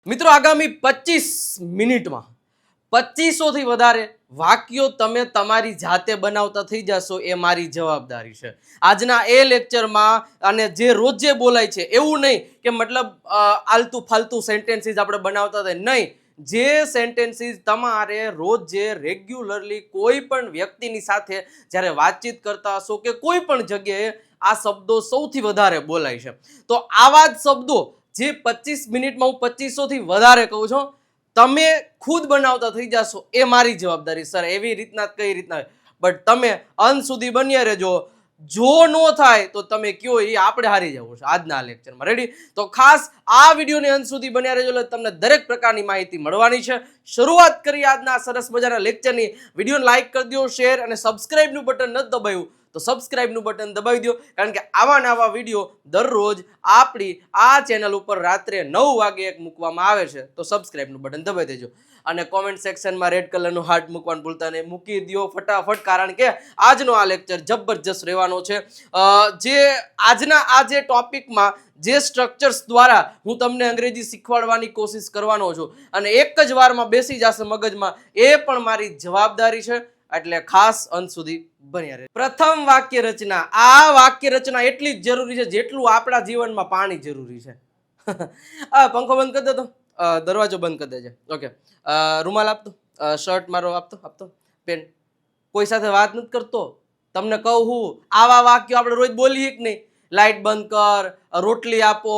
મિત્રો આગામી 25 મિનિટમાં 2500 થી વધારે વાક્યો તમે તમારી જાતે બનાવતા થઈ જશો એ મારી જવાબદારી છે આજના એ લેક્ચરમાં. અને જે રોજ જે બોલાય છે એવું નહીં કે મતલબ આલતુ ફાલતુ સેન્ટેન્સીસ આપણે બનાવતા થાય, નહીં. જે સેન્ટેન્સીસ તમારે રોજ જે રેગ્યુલરલી કોઈ પણ વ્યક્તિની સાથે જ્યારે વાતચીત કરતા હશો કે કોઈ પણ જગ્યાએ આ શબ્દો સૌથી વધારે બોલાય છે, તો આવા જ શબ્દો જે 25 મિનિટમાં હું 2500 થી વધારે કહું છું તમે ખુદ બનાવતા થઈ જશો એ મારી જવાબદારી. સર એવી રીતના કઈ રીતના? બટ તમે અંત સુધી બન્યા રહેજો. જો નો થાય તો તમે કયો એ આપણે હારી જવું છે આજના લેક્ચરમાં. રેડી? તો ખાસ આ વિડીયોને અંત સુધી બન્યા રહેજો એટલે તમને દરેક પ્રકારની માહિતી મળવાની છે. શરૂઆત કરી આજના સરસ મજાના લેક્ચરની. વિડીયોને લાઈક કરી દો, શેર અને સબસ્ક્રાઇબનું બટન નથી દબાવ્યું તો સબસ્ક્રાઇબનું બટન દબાવી દો, કારણ કે આવા નવા વિડીયો દરરોજ આપણી આ ચેનલ ઉપર રાત્રે 9 વાગે એક મૂકવામાં આવે છે. તો સબસ્ક્રાઇબનું બટન દબાવી દેજો અને કોમેન્ટ સેક્શનમાં રેડ કલરનું હાર્ટ મૂકવાનું ભૂલતા નહીં. મૂકી દો ફટાફટ, કારણ કે આજનો આ લેક્ચર જબરજસ્ત રહેવાનો છે. જે આજના આ જે ટોપિકમાં જે સ્ટ્રક્ચર્સ દ્વારા હું તમને અંગ્રેજી શીખવાડવાની કોશિશ કરવાનો છું અને એક જ વારમાં બેસી જશે મગજમાં, એ પણ મારી જવાબદારી છે. એટલે ખાસ અંત સુધી બન્યા રહે. પ્રથમ વાક્ય રચના. આ વાક્ય રચના એટલી જ જરૂરી છે જેટલું આપણા જીવનમાં પાણી જરૂરી છે. પંખો બંધ કરી દો, દરવાજો બંધ કરી દેજે. ઓકે, રૂમાલ આપતો, શર્ટ મારો આપતો, પેન. કોઈ સાથે વાત નથી કરતો, તમને કહું હું આવા વાક્યો આપણે રોજ બોલીએ કે નહીં? લાઇટ બંધ કર, રોટલી આપો,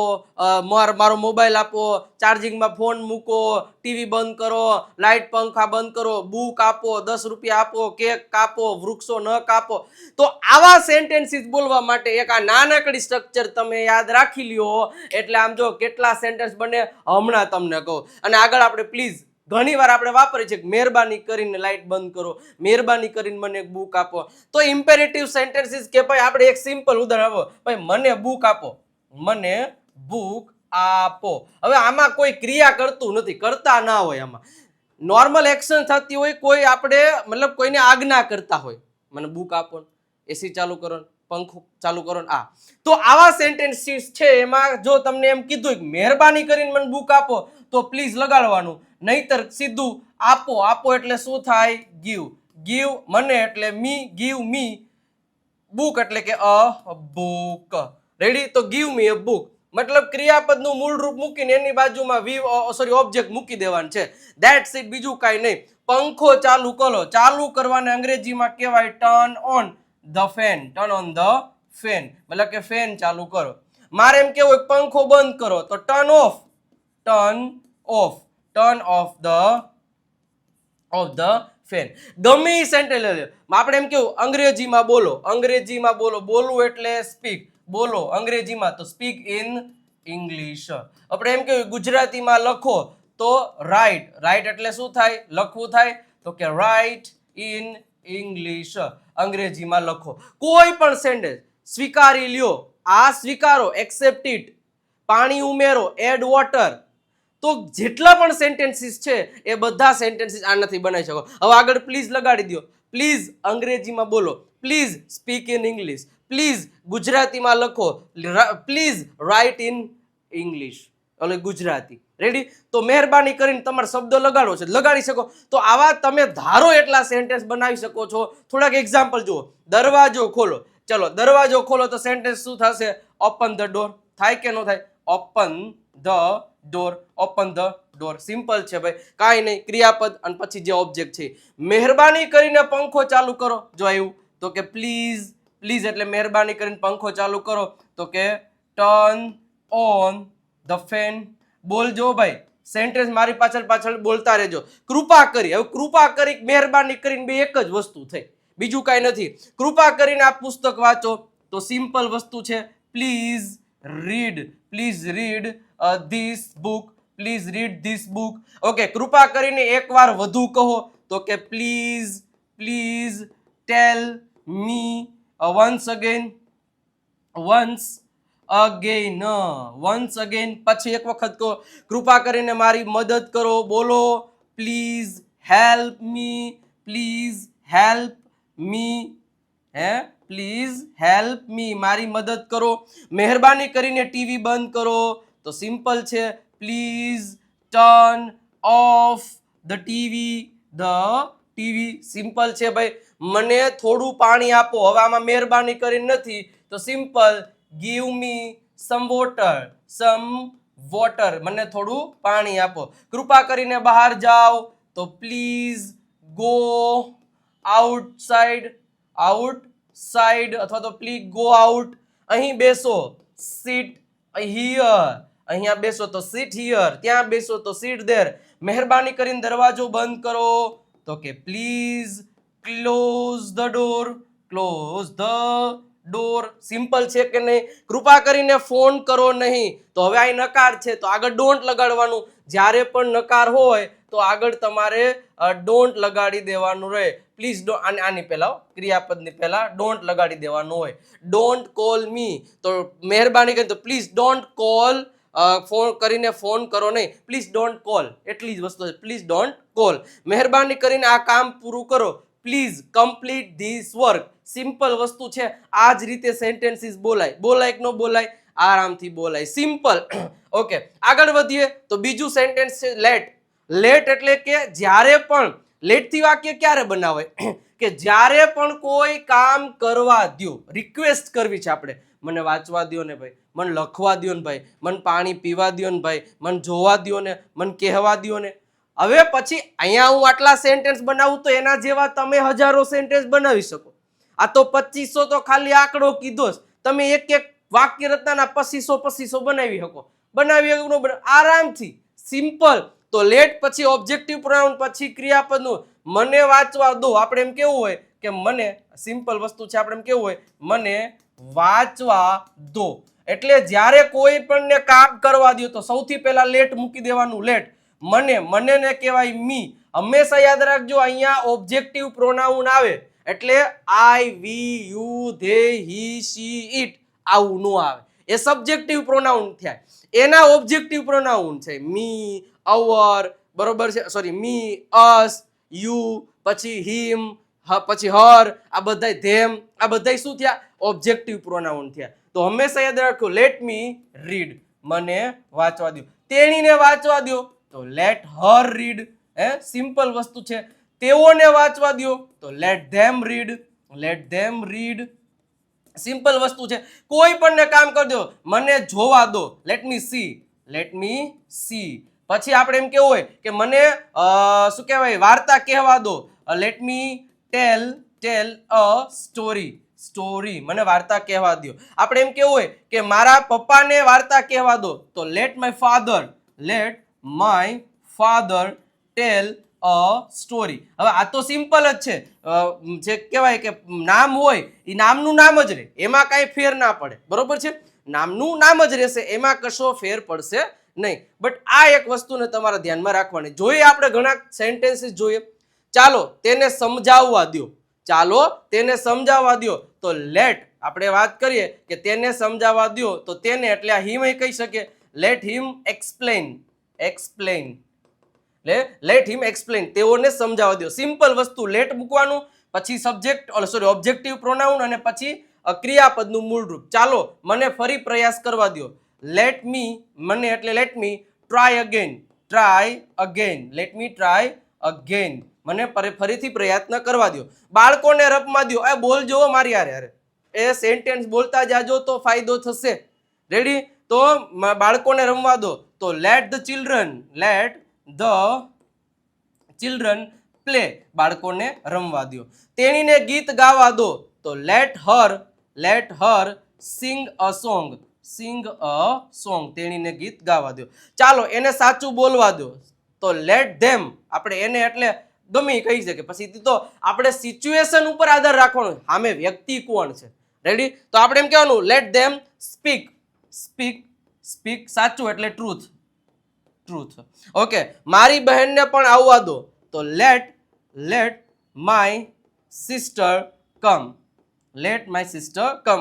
મારો મોબાઈલ આપો, ચાર્જિંગમાં ફોન મૂકો, ટીવી બંધ કરો, લાઇટ પંખા બંધ કરો, બુક આપો, 10 રૂપિયા આપો, કેક કાપો, વૃક્ષો ન કાપો. તો આવા સેન્ટેન્સીસ બોલવા માટે એક આ નાનકડી સ્ટ્રક્ચર તમે યાદ રાખી લ્યો એટલે આમ જો કેટલા સેન્ટેન્સ બને હમણાં તમને કહું. અને આગળ આપણે પ્લીઝ ઘણી વાર આપણે વાપરીએ છીએ મહેરબાની કરીને લાઇટ બંધ કરો, મહેરબાની કરીને મને એક બુક આપો. તો ઇમ્પેરેટિવ સેન્ટેન્સીસ કે ભાઈ આપણે એક સિમ્પલ ઉદાહરણ આપો, ભાઈ મને બુક આપો, મને બુક આપો. હવે આમાં કોઈ ક્રિયા કરતું નથી, કરતા ના હોય, આમાં નોર્મલ એક્શન થતી હોય, કોઈ આપણે મતલબ કોઈને આજ્ઞા કરતા હોય, મને બુક આપો, એસી ચાલુ કરો, પંખો ચાલુ કરો. તો આવા સેન્ટેન્સીસ છે એમાં જો તમને એમ કીધું મહેરબાની કરીને મને બુક આપો તો પ્લીઝ લગાડવાનું, નહીતર સીધું આપો એટલે શું થાય? ગીવ મને એટલે મી, ગીવ મી. બુક એટલે કે અ બુક. રેડી? તો ગીવ મી અ બુક મતલબ ક્રિયાપદનું મૂળ રૂપ મૂકીને એની બાજુમાં ઓબ્જેક્ટ મૂકી દેવાનું છે. ધેટ્સ ઇટ, બીજું કાંઈ નહીં. પંખો ચાલુ કરો, ચાલુ કરવાને અંગ્રેજીમાં કહેવાય turn on the fan. Turn on the fan મતલબ કે ફેન ચાલુ કરો. મારે એમ કેવું પંખો બંધ કરો તો ટર્ન ઓફ ધ ફેન. ગમે સેન્ટેન્સ આપણે એમ કેવું અંગ્રેજીમાં બોલો, બોલવું એટલે સ્પીક, બોલો અંગ્રેજીમાં તો સ્પીક ઇન ઇંગ્લિશ. આપણે એમ કેવું ગુજરાતીમાં લખો તો રાઇટ એટલે શું થાય? લખવું થાય. તો કે રાઇટ ઇન ઇંગ્લિશ, અંગ્રેજીમાં લખો. કોઈ પણ સેન્ટેન્સ સ્વીકારી લ્યો, આ સ્વીકારો, એક્સેપ્ટ ઇટ. પાણી ઉમેરો, એડ વોટર. તો જેટલા પણ સેન્ટેન્સીસ છે એ બધા સેન્ટેન્સીસ આનાથી બનાવી શકો. હવે આગળ પ્લીઝ લગાડી દો. પ્લીઝ અંગ્રેજીમાં બોલો, please speak in English, please ગુજરાતીમાં લખો, પ્લીઝ રાઇટ ઇન ઇંગ્લિશ એટલે ગુજરાતી. રેડી? તો મહેરબાની કરીને તમારે શબ્દો લગાડો છે, લગાડી શકો. તો આવા તમે ધારો એટલા સેન્ટેન્સ બનાવી શકો છો. થોડાક એક્ઝામ્પલ જુઓ. દરવાજો ખોલો, ચલો દરવાજો ખોલો તો સેન્ટેન્સ શું થશે? Open the door. થાય કે ન થાય? Open the door. સિમ્પલ છે ભાઈ, કાંઈ નહીં. ક્રિયાપદ અને પછી જે ઓબ્જેક્ટ છે. મહેરબાની કરીને પંખો ચાલુ કરો, જો આવ્યું તો કે પ્લીઝ એટલે મહેરબાની કરીને પંખો ચાલુ કરો તો કે ટર્ન ઓન ધ ફેન. બોલજો ભાઈ, સેન્ટેન્સ મારી પાછળ બોલતા રહેજો. કૃપા કરી, હવે કૃપા કરી મહેરબાની કરીને બે એક જ વસ્તુ થઈ, બીજું કાંઈ નથી. કૃપા કરીને આ પુસ્તક વાંચો તો સિમ્પલ વસ્તુ છે please read this book. Okay, કૃપા કરીને એકવાર વધુ કહો તો કે please tell me once again. પછી એક વખત કહો કૃપા કરીને મારી મદદ કરો, બોલો પ્લીઝ હેલ્પ મી, મારી મદદ કરો. મહેરબાની કરીને ટીવી બંધ કરો તો સિમ્પલ છે please turn off the TV. Simple છે ભાઈ. મને થોડું પાણી આપો. હવે આમાં મહેરબાની કરીને નથી તો simple give me some water. મને થોડું પાણી આપો. કૃપા કરીને બહાર જાઓ તો પ્લીઝ ગો આઉટસાઇડ અથવા તો પ્લીઝ ગો આઉટ. અહીં બેસો sit here. અહીંયા બેસો તો sit here. ત્યાં બેસો તો sit there. મહેરબાની કરીને દરવાજો બંધ કરો તો કે please close the door. Simple છે કે નહીં? કૃપા કરીને ફોન કરો નહીં. તો હવે આ નકાર છે તો આગળ ડોન્ટ લગાડવાનું. જ્યારે પણ નકાર હોય તો આગળ તમારે ડોન્ટ લગાડી દેવાનું રહે. પ્લીઝ આની પહેલા ક્રિયાપદની પહેલા ડોન્ટ લગાડી દેવાનું હોય. ડોન્ટ કોલ મી તો મહેરબાની કરીને તો પ્લીઝ ડોન્ટ કોલ. ફોન કરીને ફોન કરો નહીં. Please don't call. એટલી જ વસ્તુ છે. Please don't call. મહેરબાની કરીને આ કામ પૂરું કરો. Please complete this work. Simple વસ્તુ છે. આ જ રીતે સેન્ટેન્સીસ બોલાય કે ન બોલાય? આરામથી બોલાય. સિમ્પલ. ઓકે, આગળ વધીએ તો બીજું સેન્ટેન્સ છે લેટ એટલે કે જ્યારે પણ. લેટથી વાક્ય ક્યારે બનાવાય? કે જ્યારે પણ કોઈ કામ કરવા દ્યો. રિક્વેસ્ટ કરવી છે આપણે. મને વાંચવા દ્યો ને ભાઈ, મને લખવા દ્યો ને ભાઈ, મને પાણી પીવા દ્યો ને ભાઈ, મને જોવા દ્યો ને, મને કહેવા દ્યો ને. હવે પછી અહીંયા હું આટલા સેન્ટેન્સ બનાવું તો એના જેવા તમે હજારો સેન્ટેન્સ બનાવી શકો. આ તો 2500 તો ખાલી આંકડો કીધો જ. તમે એક વાક્ય રચનાના 2500 બનાવી શકો. આરામથી. સિમ્પલ. તો લેટ પછી ઓબ્જેક્ટિવ પ્રોનાઉન પછી ક્રિયાપદનું. મને વાંચવા દો. આપણે એમ કેવું હોય કે મને, સિમ્પલ વસ્તુ છે, આપણે એમ કેવું હોય મને વાંચવા દો. એટલે જ્યારે કોઈ પણ કામ કરવા દો તો સૌથી પહેલા લેટ મૂકી દેવાનું. લેટ. મને ને કહેવાય મી. હંમેશા યાદ રાખજો અહીંયા ઓબ્જેક્ટિવ પ્રોનાઉન આવે એટલે I, we, you, they, he, she, it આવું નો આવે. એ સબ્જેક્ટિવ પ્રોનાઉન થયા. એના ઓબ્જેક્ટિવ પ્રોનાઉન છે મી, અવર, બરોબર છે, સોરી મી, અસ, યુ, પછી હિમ, પછી હર, આ બધા ધેમ, આ બધા શું થયા? ઓબ્જેક્ટિવ પ્રોનાઉન થયા. તો હંમેશા યાદ રાખો લેટ મી રીડ. મને વાંચવા દો. તેણીને વાંચવા દો તો લેટ હર રીડ. સિમ્પલ વસ્તુ છે. તેઓને વાંચવા દો તો લેટ ધેમ રીડ. સિમ્પલ વસ્તુ છે. કોઈ પણ કામ કરી દો. મને જોવા દો. લેટ મી સી. પછી આપણે એમ કેવું હોય કે મને શું કહેવાય વાર્તા કહેવા દો. Let me tell a story. મને વાર્તા કહેવા દો. આપણે એમ કેવું હોય કે મારા પપ્પાને વાર્તા કહેવા દો તો let my father tell a story. હવે આ તો સિમ્પલ જ છે. જે કહેવાય કે નામ હોય એ નામનું નામ જ રહે. એમાં કાંઈ ફેર ના પડે. બરોબર છે? નામનું નામ જ રહેશે. એમાં કશો ફેર પડશે નહીં. બટ આ એક વસ્તુને તમારા ધ્યાનમાં રાખવાની. જોઈએ આપણે ઘણા સેન્ટેન્સીસ જોઈએ. ચાલો તેને સમજાવવા દો. તો લેટ આપણે વાત કરીએ કે તેને સમજાવવા દો તો તેને એટલે આ હિમ કહી શકે. લેટ હિમ એક્સપ્લેન. તેઓને સમજાવવા દો. સિમ્પલ વસ્તુ. લેટ મૂકવાનું, પછી ઓબ્જેક્ટિવ પ્રોનાઉન અને પછી ક્રિયાપદનું મૂળ રૂપ. ચાલો મને ફરી પ્રયાસ કરવા દો. લેટ મી ટ્રાય અગેન. મને ફરીથી પ્રયત્ન કરવા દો. બાળકોને રમવા દો. બોલ જોવો મારી યારે. એ સેન્ટેન્સ બોલતા જાજો તો ફાયદો થશે. રેડી? તો બાળકોને રમવા દો તો લેટ ધ ચિલ્ડ્રન પ્લે. બાળકોને રમવા દો. તેણીને ગીત ગાવા દો તો late her Singh a song. તેણીને ગીત ગાવા દો. ચાલો એને સાચું બોલવા દો તો લેટ ધેમ. આપણે એને એટલે ગમે કહી શકે. પછી તો આપણે સિચ્યુએશન ઉપર આધાર રાખવાનો. સામે વ્યક્તિ કોણ છે. રેડી? તો આપણે એમ કહેવાનું લેટ ધેમ સ્પીક. સાચું એટલે ટ્રુથ. ઓકે. મારી બહેનને પણ આવવા દો તો લેટ માય સિસ્ટર કમ.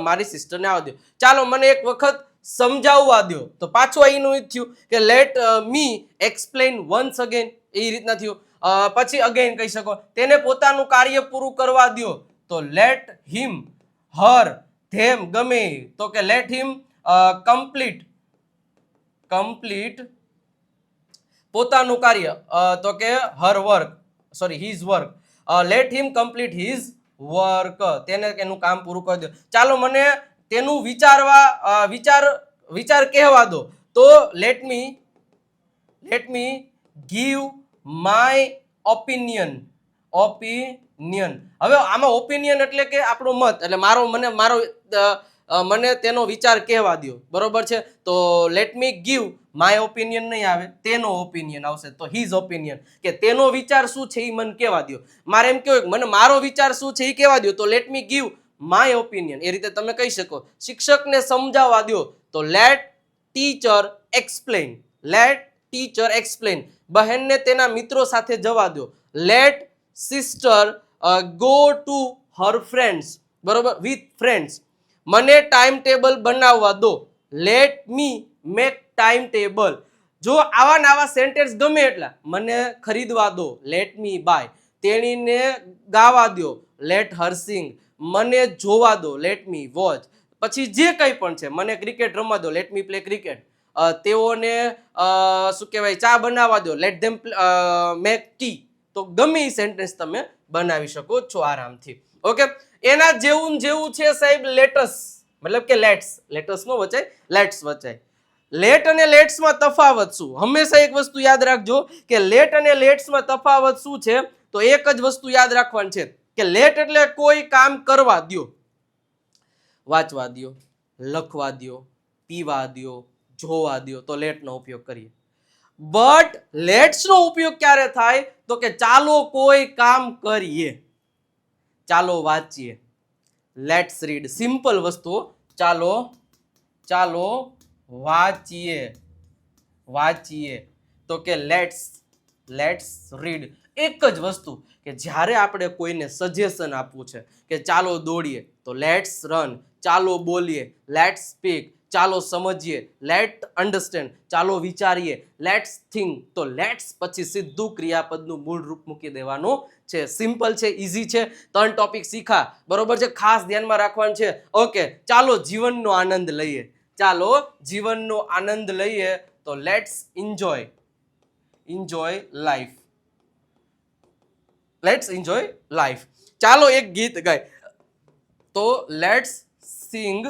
મારી સિસ્ટરને આવવા દો. ચાલો મને એક વખત સમજાવવા દો તો પાછું અહીંનું જ થયું કે let me explain once again. એ રીતના થયું. પછી અગેન કહી શકો. તેને પોતાનું કાર્ય પૂરું કરવા દો તો લેટ હિમ હર ધેમ ગમે તો કે લેટ હિમ કમ્પ્લીટ પોતાનું કાર્ય તો કે her work sorry his work late હિમ કમ્પ્લીટ હિઝ વર્ક તેને એનું કામ પૂરું કરી દો. ચાલો મને તેનું વિચાર કહેવા દો. તો let me give my opinion. હવે આમાં ઓપિનિયન એટલે કે આપણો મત, એટલે મને તેનો વિચાર કહેવા દો. બરોબર છે. તો let me give my opinion નહીં આવે, તેનો ઓપિનિયન આવશે. તો હિઝ ઓપિનિયન કે તેનો વિચાર શું છે એ મને કહેવા દો. મારે એમ કહેવું મને મારો વિચાર શું છે એ કહેવા દો. તો let me give my opinion. એ રીતે તમે કહી શકો. શિક્ષકને સમજાવવા દો. તો લેટ ટીચર એક્સપ્લેન. બહેનને તેના મિત્રો સાથે જવા દો. Let sister go to her friends. બરોબર, વિથ ફ્રેન્ડ્સ. મને ટાઈમ ટેબલ બનાવવા દો. Let me make time table. જો આવા નવા સેન્ટેન્સ ગમે એટલા, મને ખરીદવા દો. Let me buy. તેણીને ગાવા દો. Let her sing. મને જોવા દો. Let me watch. પછી જે કંઈ પણ છે, મને ક્રિકેટ રમવા દો. Let me play cricket. તેઓને શું કહેવાય ચા બનાવવા દો. Let them make T. તો ગમે એ સેન્ટેન્સ તમે બનાવી શકો છો આરામથી. ઓકે, એના જેવું છે સાહેબ લેટસ, મતલબ કે લેટસ નો વચાય, લેટ્સ વચાય. લેટ અને લેટ્સમાં તફાવત શું? હંમેશા એક વસ્તુ યાદ રાખજો કે લેટ અને લેટ્સમાં તફાવત શું છે. તો એક જ વસ્તુ યાદ રાખવાની છે કે લેટ એટલે કોઈ કામ કરવા દો, વાંચવા દો, લખવા દો, પીવા દો, જોવા દો, તો લેટનો ઉપયોગ કરીએ. બટ લેટ્સનો ઉપયોગ ક્યારે થાય? તો કે ચાલો કોઈ કામ કરીએ, ચાલો વાંચીએ. Let's read. સિમ્પલ વસ્તુ. ચાલો વાંચીએ. તો કે લેટ્સ રીડ. એક જ વસ્તુ કે જ્યારે આપણે કોઈને સજેશન આપવું છે કે ચાલો દોડીએ, તો લેટ્સ રન. ચાલો બોલીએ, લેટ્સ સ્પીક. ચાલો સમજીએ, લેટ અન્ડરસ્ટેન્ડ. ચાલો વિચારીએ, લેટ્સ થિંક. તો લેટ્સ પછી સીધું ક્રિયાપદનું મૂળ રૂપ મૂકી દેવાનું છે. સિમ્પલ છે, ઇઝી છે. 3 ટોપિક શીખા. બરોબર છે, ખાસ ધ્યાનમાં રાખવાનું છે. ઓકે, ચાલો જીવનનો આનંદ લઈએ. તો લેટ્સ એન્જોય લાઈફ. ચાલો એક ગીત ગાય. તો લેટ્સ સિંગ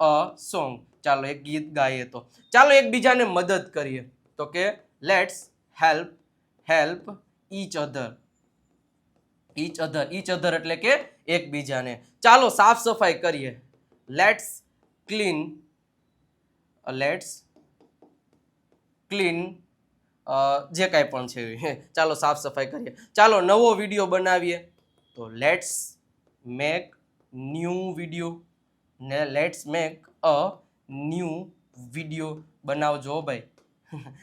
અ સોંગ. ચાલો એક ગીત ગાઈએ. તો ચાલો એકબીજાને મદદ કરીએ. તો કે લેટ્સ હેલ્પ ઈચ અધર એટલે કે એકબીજાને. ચાલો સાફ સફાઈ કરીએ. લેટ્સ ક્લીન જે કાંઈ પણ છે ચાલો સાફ સફાઈ કરીએ. ચાલો નવો વિડીયો બનાવીએ. તો લેટ્સ મેક ન્યૂ વિડીયો. બનાવજો ભાઈ.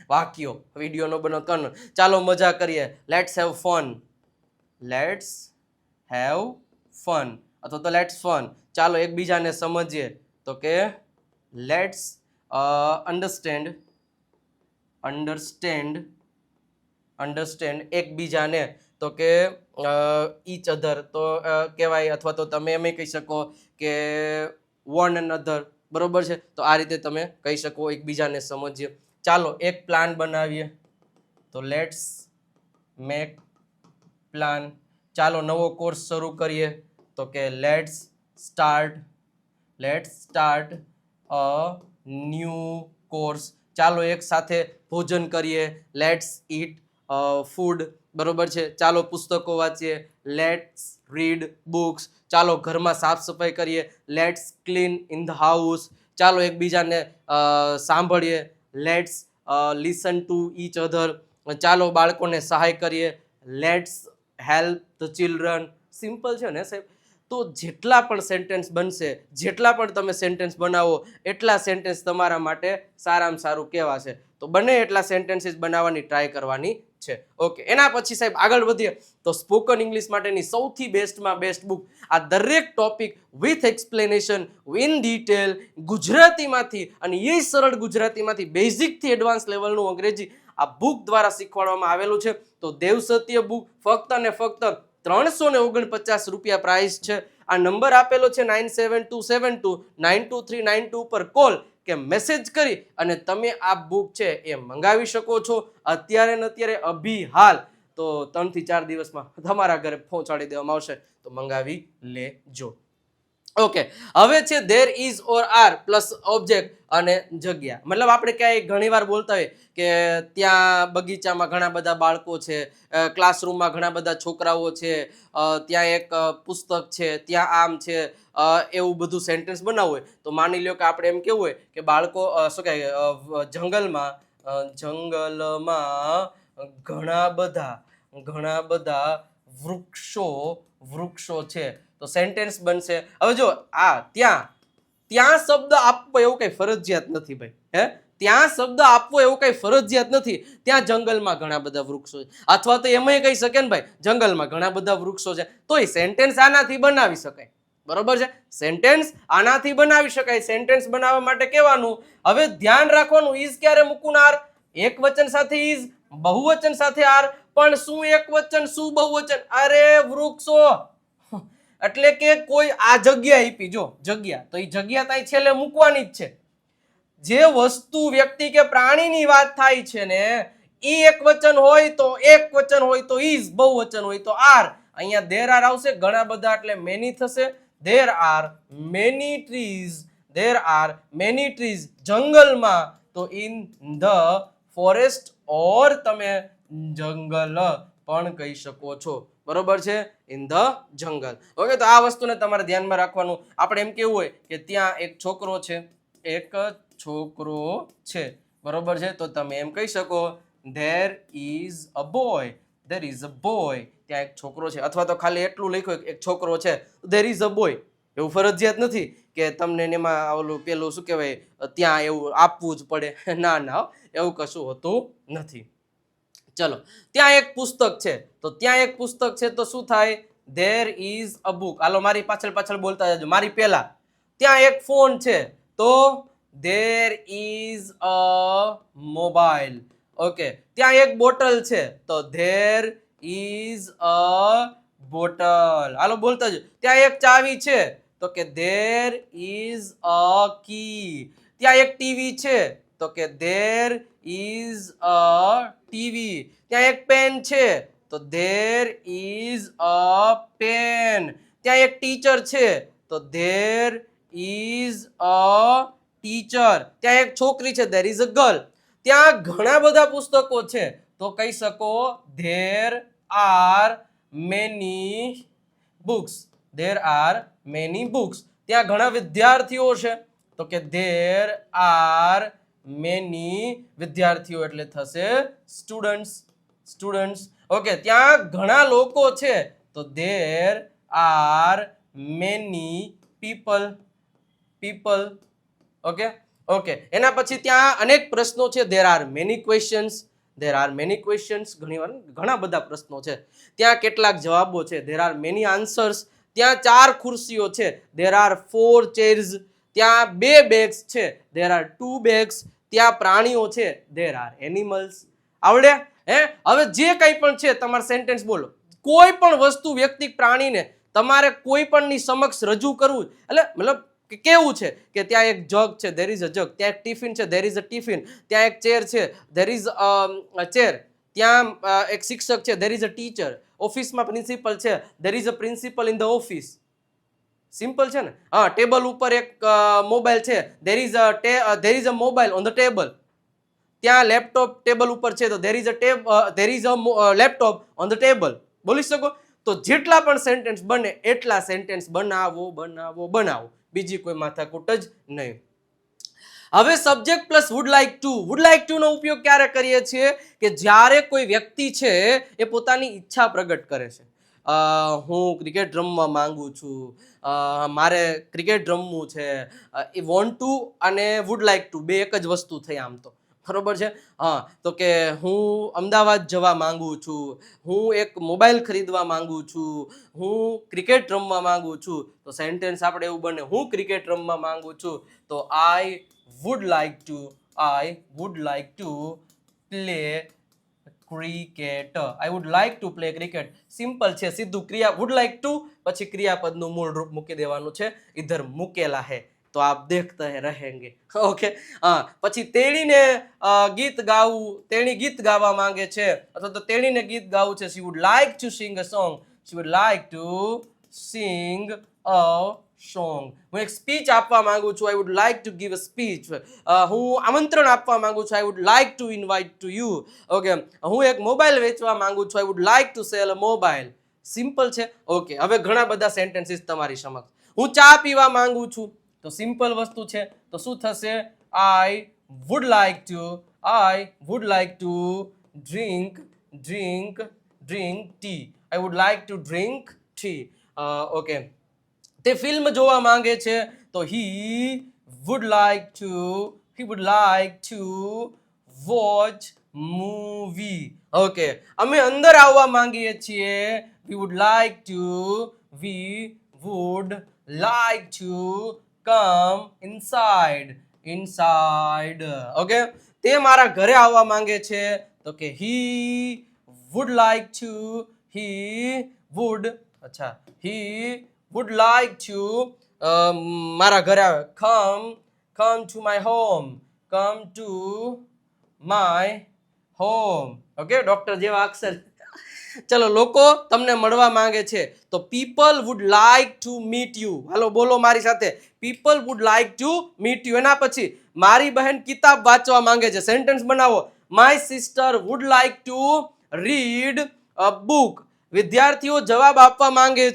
વાક્યો વિડીયો નો બનાવ કરનો. ચાલો મજા કરીએ. લેટ્સ હેવ ફન અથવા તો લેટ્સ ફન. ચાલો એકબીજાને સમજીએ. તો કે લેટ્સ અન્ડરસ્ટેન્ડ એકબીજાને. તો કે ઈચ અધર તો કહેવાય, અથવા તો તમે એમ કહી શકો કે વન અનધર. બરોબર છે, તો આ રીતે તમે કહી શકો એકબીજાને સમજીએ. ચાલો એક પ્લાન બનાવીએ. તો લેટ્સ મેક પ્લાન. ચાલો નવો કોર્સ શરૂ કરીએ. તો કે let's start a new course. ચાલો એક સાથે ભોજન કરીએ. Let's eat food. બરોબર છે, ચાલો પુસ્તકો વાંચીએ. Let's read books. ચાલો ઘરમાં સાફ સફાઈ કરીએ. Let's clean in the house. ચાલો એકબીજાને સાંભળીએ. Let's listen to each other. ચાલો બાળકોને સહાય કરીએ. Let's help the children. Simple છે ને સાહેબ? તો જેટલા પણ સેન્ટેન્સ બનશે, જેટલા પણ તમે સેન્ટેન્સ બનાવો, એટલા સેન્ટેન્સ તમારા માટે સારામાં સારું કહેવાશે. તો બને એટલા સેન્ટેન્સીસ બનાવવાની ટ્રાય કરવાની છે. ઓકે, એના પછી સાહેબ આગળ વધીએ તો સ્પોકન ઇંગ્લિશ માટેની સૌથી બેસ્ટમાં બેસ્ટ બુક. આ દરેક topic with explanation in detail ગુજરાતીમાંથી, અને એ સરળ ગુજરાતીમાંથી બેઝિકથી એડવાન્સ લેવલનું અંગ્રેજી આ બુક દ્વારા શીખવાડવામાં આવેલું છે. તો દેવ સત્ય બુક ફક્ત અને ફક્ત 349 રૂપિયા પ્રાઇસ છે. આ નંબર આપેલો છે 9727292392 પર કોલ કે મેસેજ કરી અને તમે આ બુક છે એ મંગાવી શકો છો અત્યારે ને અત્યારે અભી હાલ. તો 3 થી 4 દિવસમાં તમારા ઘરે પહોંચાડી દેવામાં આવશે, તો મંગાવી લેજો. ઓકે, હવે છે there is or are plus object અને જગ્યા. મતલબ આપણે ક્યાંય ઘણીવાર બોલતા હોય કે ત્યાં બગીચામાં ઘણા બધા બાળકો છે, ક્લાસરૂમમાં ઘણા બધા છોકરાઓ છે, ત્યાં એક પુસ્તક છે, ત્યાં આમ છે, એવું બધું સેન્ટેન્સ બનાવવું હોય તો માની લ્યો કે આપણે એમ કેવું હોય કે બાળકો શું કહે જંગલમાં ઘણા બધા વૃક્ષો છે, તો સેન્ટેન્સ બનશે. હવે જો ત્યાં શબ્દ આપવો એવું કઈ ફરજિયાત નથી ભાઈ. ત્યાં શબ્દ આપવો એવું કઈ ફરજિયાત નથી. ત્યાં જંગલમાં ઘણા બધા વૃક્ષો છે, અથવા તો એમાંય કહી શકે ને ભાઈ જંગલમાં ઘણા બધા વૃક્ષો છે, તો એ સેન્ટેન્સ આનાથી બનાવી શકાય. બરોબર છે, સેન્ટેન્સ આનાથી બનાવી શકાય. સેન્ટેન્સ બનાવવા માટે કહેવાનું, હવે ધ્યાન રાખવાનું, ઇઝ ક્યારે મૂકવું? આર. એક વચન સાથે ઇઝ, બહુવચન સાથે આર. પણ શું એક વચન, શું બહુવચન? અરે વૃક્ષો, એટલે કે કોઈ આ જગ્યા આપી, જો જગ્યા, તો એ જગ્યા ત્યાં છેલ્લે મૂકવાની જ છે. જે વસ્તુ, વ્યક્તિ કે પ્રાણીની વાત થાય છે ને, ઈ એક વચન હોય તો એક વચન હોય તો ઇઝ, બહુવચન હોય તો આર. અહીંયા ધેર આર આવશે, ઘણા બધા એટલે મેની થશે. There are many trees, there are many trees. જંગલમાં તો ઇન ધ ફોરેસ્ટ, ઓર તમે જંગલ પણ કહી શકો છો. બરોબર છે, ઇન ધ જંગલ. ઓકે, તો આ વસ્તુને તમારે ધ્યાનમાં રાખવાનું. આપણે એમ કેવું હોય કે ત્યાં એક છોકરો છે, બરોબર છે, તો તમે એમ કહી શકો there is a boy, there is a boy. ત્યાં એક છોકરો છે, અથવા તો ખાલી એટલું લખ્યું એક છોકરો છે, ધેર ઇઝ અ બોય. એવું ફરજિયાત નથી કે તમને એમાં ઓલું પેલું શું કહેવાય ત્યાં એવું આપવું જ પડે. ના, એવું કશું હોતું નથી. ચલો, ત્યાં એક પુસ્તક છે, તો ત્યાં એક પુસ્તક છે તો શું થાય? There is a book. હાલો મારી પાછળ બોલતા જજો, મારી પહેલા. ત્યાં એક ફોન છે, તો there is a mobile. Okay, ત્યાં એક બોટલ છે, તો ધેર ઇઝ અ બોટલ. હાલો બોલતા જજો. ત્યાં એક ચાવી છે, તો કે ધેર ઇઝ અ કી. ત્યાં એક ટીવી છે, તો કે ધેર ઇઝ અ ટીવી. ત્યાં એક પેન છે, તો ધેર ઇઝ અ પેન. ત્યાં એક ટીચર છે, તો ધેર ઇઝ અ ટીચર. ત્યાં એક છોકરી છે, ધેર ઇઝ અ ગર્લ. ત્યાં ઘણા બધા પુસ્તકો છે, તો કહી શકો there are many books, there are many books. ત્યાં ઘણા વિદ્યાર્થીઓ છે, તો કે ધેર આર મેની વિદ્યાર્થીઓ, એટલે થશે સ્ટુડન્ટ્સ. ઓકે, ત્યાં ઘણા લોકો છે, તો there are many people. Okay, એના પછી ત્યાં અનેક પ્રશ્નો છે, ધેર આર મેની ક્વેશ્ચન્સ. ઘણા બધા પ્રશ્નો છે, ત્યાં કેટલાક જવાબો છે, ધેર આર મેની આન્સર્સ. ત્યાં 4 ખુરશીઓ છે, ધેર આર 4 ચેર્સ. ત્યાં 2 બેગ્સ છે, ધેર આર 2 બેગ્સ. ત્યાં પ્રાણીઓ છે, ધેર આર એનિમલ્સ. આવડે? હવે જે કંઈ પણ છે તમારે સેન્ટેન્સ બોલો. કોઈ પણ વસ્તુ, વ્યક્તિ, પ્રાણીને તમારે કોઈ પણની સમક્ષ રજૂ કરવું, એટલે મતલબ કેવું છે કે ત્યાં એક જગ છે, ધેર ઇઝ અ જગ. ત્યાં એક ટિફિન છે, ધેર ઇઝ અ ટિફિન. ત્યાં એક ચેર છે, ધેર ઇઝ અ ચેર. ત્યાં એક શિક્ષક છે, ધેર ઇઝ અ ટીચર. ઓફિસમાં પ્રિન્સિપલ છે, there is a principal in the office. Simple છે ને? હા, ટેબલ ઉપર એક મોબાઈલ છે, there is a mobile on the table. ત્યાં લેપટોપ ટેબલ ઉપર છે, તો there is a laptop on the table. બોલી શકો? તો જેટલા પણ સેન્ટેન્સ બને એટલા સેન્ટેન્સ બનાવો. બીજી કોઈ માથાકૂટ જ નહીં. હવે subject plus would like to નો ઉપયોગ ક્યારે કરીએ છીએ? કે જ્યારે કોઈ વ્યક્તિ છે એ પોતાની ઈચ્છા પ્રગટ કરે છે. હું ક્રિકેટ રમવા માંગુ છું, મારે ક્રિકેટ રમવું છે. એ વોન્ટ ટુ અને વુડ લાઈક ટુ બે એક જ વસ્તુ થઈ આમ તો. બરોબર છે? હા, તો કે હું અમદાવાદ જવા માંગુ છું, હું એક મોબાઈલ ખરીદવા માંગુ છું, હું ક્રિકેટ રમવા માંગુ છું. તો સેન્ટેન્સ આપણે એવું બને, હું ક્રિકેટ રમવા માંગુ છું, તો I would like to play cricket. I would like to play cricket. Simple છે, સીધું ક્રિયા વુડ લાઈક ટુ પછી ક્રિયાપદનું મૂળ રૂપ મૂકી દેવાનું છે. ઇધર મૂકેલા હે, તો આપ દેખતે રહેંગે. ઓકે, હા. પછી તેણીને ગીત ગાવું, તેણી ગીત ગાવા માંગે છે અથવા તો તેણીને ગીત ગાવું છે. She would like to sing a song. She would like to sing a song. હું એક સ્પીચ આપવા માંગુ છું. I would like to give a speech. હું આમંત્રણ આપવા માંગુ છું. I would like to invite to you. Okay, હું એક મોબાઈલ વેચવા માંગુ છું. I would like to sell a mobile. Simple છે. ઓકે, હવે ઘણા બધા સેન્ટેન્સીસ તમારી સમક્ષ. હું ચા પીવા માંગુ છું, તો સિમ્પલ વસ્તુ છે. તો શું થશે? I would like to drink tea. I would like to drink tea. Okay, તે ફિલ્મ જોવા માંગે છે, તો he would like to watch movie. Okay, અમે અંદર આવવા માંગીએ છીએ. we would like to come inside. Okay, તે મારા ઘરે આવવા માંગે છે, તો કે he would like to મારા ઘરે આવે. come to my home. Okay, doctor જેવા અક્ષર. ચલો, લોકો તમને મળવા માંગે છે, તો people would like to meet you. હાલો બોલો મારી સાથે, people would like to meet you. એના પછી મારી બહેન કિતાબ વાંચવા માંગે છે. સેન્ટેન્સ બનાવો. my sister would like to read a book. વિદ્યાર્થીઓ જવાબ આપવા માંગે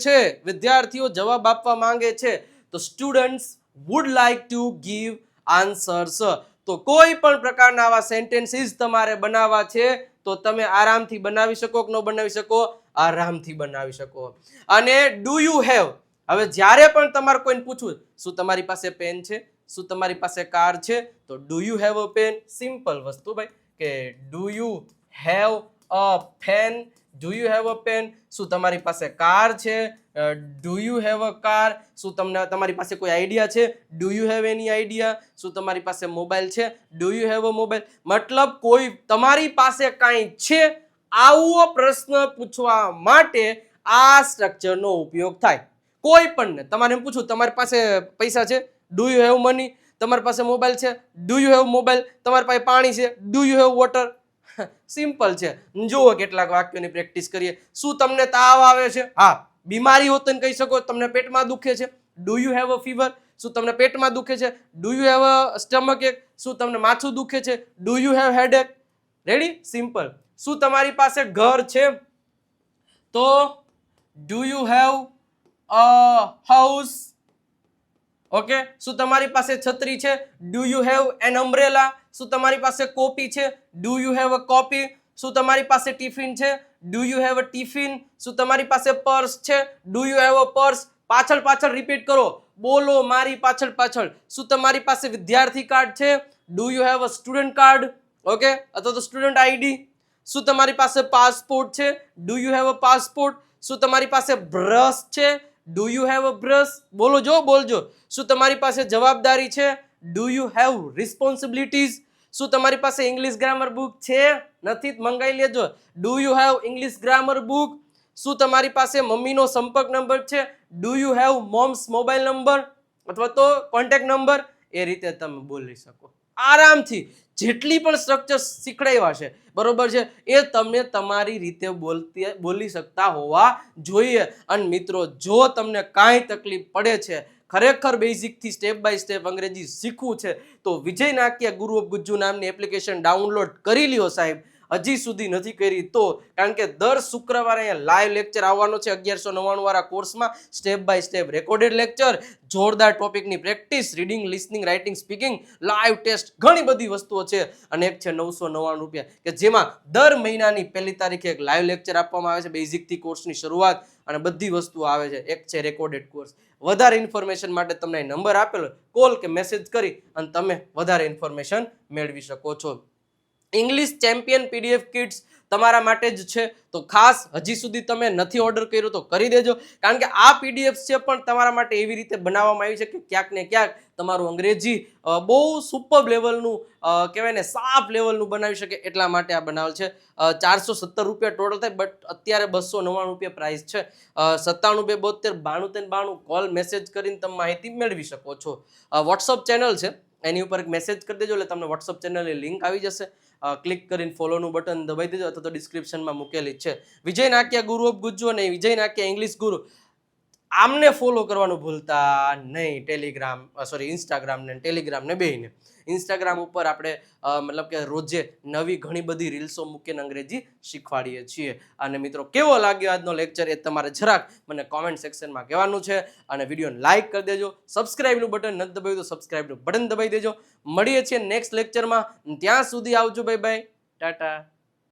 છે, તો students would like to give answers. તો કોઈ પણ પ્રકારના આવા સેન્ટેન્સીસ તમારે બનાવવા છે, તો તમે આરામથી બનાવી શકો કે ન બનાવી શકો? આરામથી બનાવી શકો. અને ડુ યુ હેવ, હવે જ્યારે પણ તમારે કોઈને પૂછવું, શું તમારી પાસે પેન છે, શું તમારી પાસે કાર છે, તો do you have a pen. સિમ્પલ વસ્તુ ભાઈ, કે do you have a pen. શું તમારી પાસે કાર છે? Do you have a car. શું તમારી પાસે કોઈ આઈડિયા છે? Do you have any idea. શું તમારી પાસે મોબાઈલ છે? Do you have a mobile. મતલબ કોઈ તમારી પાસે કાંઈ છે, આવો પ્રશ્ન પૂછવા માટે આ સ્ટ્રક્ચરનો ઉપયોગ થાય. કોઈ પણ ને તમારે એમ પૂછું, તમારી પાસે પૈસા છે? Do you have money. તમારી પાસે મોબાઈલ છે? Do you have mobile. તમારી પાસે પાણી છે? Do you have water. Simple છે. જુઓ કેટલાક વાક્યોની પ્રેક્ટિસ કરીએ. શું તમને તાવ આવે છે? હા, બીમારી હોત કહી શકો. તમને પેટમાં દુખે છે? Do you have a fever. શું તમને પેટમાં દુખે છે? Do you have a stomach એક. શું તમને માથું દુખે છે? Do you have headache. Ready? Simple. શું તમારી પાસે ઘર છે? તો do you have a house. Okay, શું તમારી પાસે છત્રી છે? Do you have an umbrella. શું તમારી પાસે કોપી છે? Do you have a copy. શું તમારી પાસે ટિફિન છે? Do you have a tiffin. શું તમારી પાસે પર્સ છે? Do you have a purse. પાછળ રિપીટ કરો, બોલો મારી પાછળ. શું તમારી પાસે વિદ્યાર્થી કાર્ડ છે? Do you have a student card. Okay, અથવા તો સ્ટુડન્ટ આઈડી. શું તમારી પાસે પાસપોર્ટ છે? Do you have a passport. શું તમારી પાસે બ્રશ છે? Do you have a brush. બોલજો. શું તમારી પાસે જવાબદારી છે? Do you have responsibilities. શું તમારી પાસે ઇંગ્લિશ ગ્રામર બુક છે? નથી? મંગાઈ લેજો. Do you have English grammar book. શું તમારી પાસે મમ્મીનો સંપર્ક નંબર છે? Do you have moms mobile number અથવા તો કોન્ટેક્ટ નંબર. એ રીતે તમે બોલી શકો આરામથી. જેટલી પણ સ્ટ્રક્ચર શીખડાવ્યા છે, બરોબર છે, એ તમે તમારી રીતે બોલી શકતા હોવા જોઈએ. અને મિત્રો, જો તમને કાંઈ તકલીફ પડે છે, ખરેખર બેઝિકથી સ્ટેપ બાય સ્ટેપ અંગ્રેજી શીખવું છે, તો વિજય નાકિયા ગુરુ ઓફ ગુજ્જુ નામની એપ્લિકેશન ડાઉનલોડ કરી લ્યો સાહેબ. હજી સુધી નથી કરી તો, કારણ કે દર શુક્રવારે અહીંયા લાઈવ લેક્ચર આવવાનો છે 1199 વાળા કોર્સમાં. Step by step recorded lecture, જોરદાર ટોપિકની practice, reading, listening, writing, speaking, live test, ઘણી બધી વસ્તુઓ છે. અને એક છે 999 રૂપિયા, કે જેમાં દર મહિનાની 1 તારીખે એક લાઈવ લેક્ચર આપવામાં આવે છે, બેઝિકથી કોર્સની શરૂઆત અને બધી વસ્તુઓ આવે છે. એક છે રેકોર્ડેડ કોર્સ. વધારે ઇન્ફોર્મેશન માટે તમને નંબર આપેલો, કોલ કે મેસેજ કરી અને તમે વધારે ઇન્ફોર્મેશન મેળવી શકો છો. ઇંગ્લિશ ચેમ્પિયન પીડીએફ કિટ્સ તમારા માટે જ છે. તો ખાસ હજી સુધી તમે નથી ઓર્ડર કર્યો તો કરી દેજો, કારણ કે આ પીડીએફ છે પણ તમારા માટે એવી રીતે બનાવવામાં આવી છે કે ક્યાંક ને ક્યાંક તમારું અંગ્રેજી બહુ સુપર લેવલનું કહેવાય ને સાફ લેવલનું બનાવી શકે એટલા માટે આ બનાવેલ છે. 417 રૂપિયા ટોટલ થાય, બટ અત્યારે 299 રૂપિયા પ્રાઇસ છે. 97 272 92 કોલ મેસેજ કરીને તમે માહિતી મેળવી શકો છો. વોટ્સઅપ ચેનલ છે, એની ઉપર એક મેસેજ કરી દેજો એટલે તમને વોટ્સઅપ ચેનલની લિંક આવી જશે. ક્લિક કરીને ફોલોનું બટન દબાઈ દેજો અથવા તો ડિસ્ક્રિપ્શનમાં મૂકેલી જ છે. વિજય નાકિયા ગુરુ ઓફ ગુજ્જુ અને વિજય નાકિયા ઇંગ્લિશ ગુરુ, આમને ફોલો કરવાનું ભૂલતા નહીં. ઇન્સ્ટાગ્રામ ને ટેલિગ્રામ ને બેયને. ઇન્સ્ટાગ્રામ ઉપર આપણે મતલબ કે રોજે નવી ઘણી બધી રીલ્સો મૂકીને અંગ્રેજી શીખવાડીએ છીએ. અને મિત્રો, કેવો લાગ્યો આજનો લેક્ચર એ તમારે જરાક મને કોમેન્ટ સેક્શનમાં કહેવાનું છે. અને વિડીયોને લાઇક કરી દેજો. સબસ્ક્રાઇબનું બટન નથી દબાવ્યું તો સબસ્ક્રાઇબનું બટન દબાવી દેજો. મળીએ છીએ નેક્સ્ટ લેક્ચરમાં. ત્યાં સુધી આવજો. Bye bye, Tata.